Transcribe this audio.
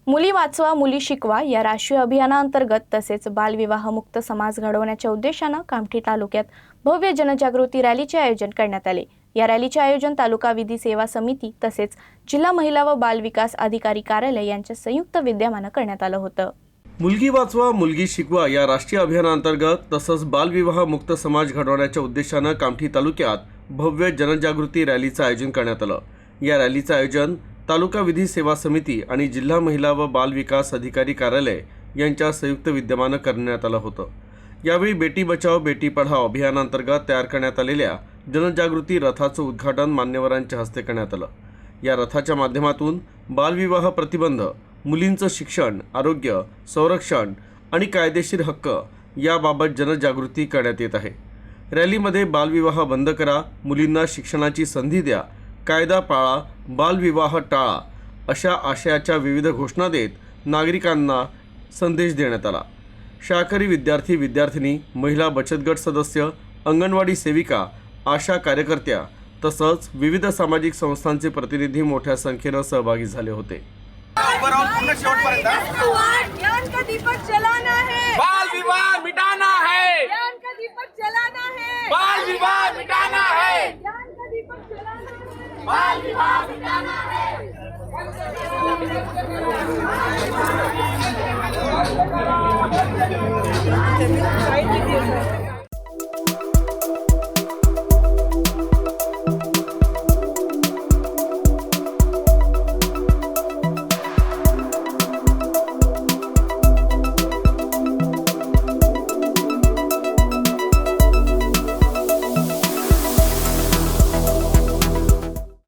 मुली वाचवा मुली शिकवा या राष्ट्रीय अभियानांतर्गत तसेच बालविवाहमुक्त समाज घडवण्याच्या उद्देशाने कामठी तालुक्यात भव्य जनजागृती रॅलीचे आयोजन करण्यात आले। या रॅलीचे आयोजन तालुका विधी सेवा समिती तसेच जिल्हा महिला व बाल विकास अधिकारी कार्यालय यांच्या संयुक्त विद्यमाने करण्यात आलं होतं। मुलगी वाचवा मुलगी शिकवा या राष्ट्रीय अभियानांतर्गत तसंच बालविवाह मुक्त समाज घडवण्याच्या उद्देशाने कामठी तालुक्यात भव्य जनजागृती रॅलीचं आयोजन करण्यात आलं। या रॅलीचं आयोजन तालुका विधी सेवा समिती आणि जिल्हा महिला व बाल विकास अधिकारी कार्यालय यांच्या संयुक्त विद्यमाने करण्यात आलं होतं। यावेळी बेटी बचाओ बेटी पढाओ अभियानांतर्गत तयार करण्यात आलेल्या जनजागृती रथाचं उद्घाटन मान्यवरांच्या हस्ते करण्यात आलं। या रथाच्या माध्यमातून बालविवाह प्रतिबंध, मुलींचं शिक्षण, आरोग्य, संरक्षण आणि कायदेशीर हक्क याबाबत जनजागृती करण्यात येत आहे। रॅलीमध्ये बालविवाह बंद करा, मुलींना शिक्षणाची संधी द्या, कायदा पाळा, बालविवाह टाळा अशा आशयाच्या विविध घोषणा देत नागरिकांना संदेश देण्यात आला। शाळकरी विद्यार्थी विद्यार्थिनी, महिला बचत गट सदस्य, अंगणवाडी सेविका, आशा कार्यकर्त्या तसंच विविध सामाजिक संस्थांचे प्रतिनिधी मोठ्या संख्येने सहभागी झाले होते। ज्ञान का दीपक जलाना है, बाल विवाह मिटाना है, ज्ञान का दीपक जलाना है, बाल विवाह मिटाना है, ज्ञान का दीपक जलाना है, बाल विवाह मिटाना है।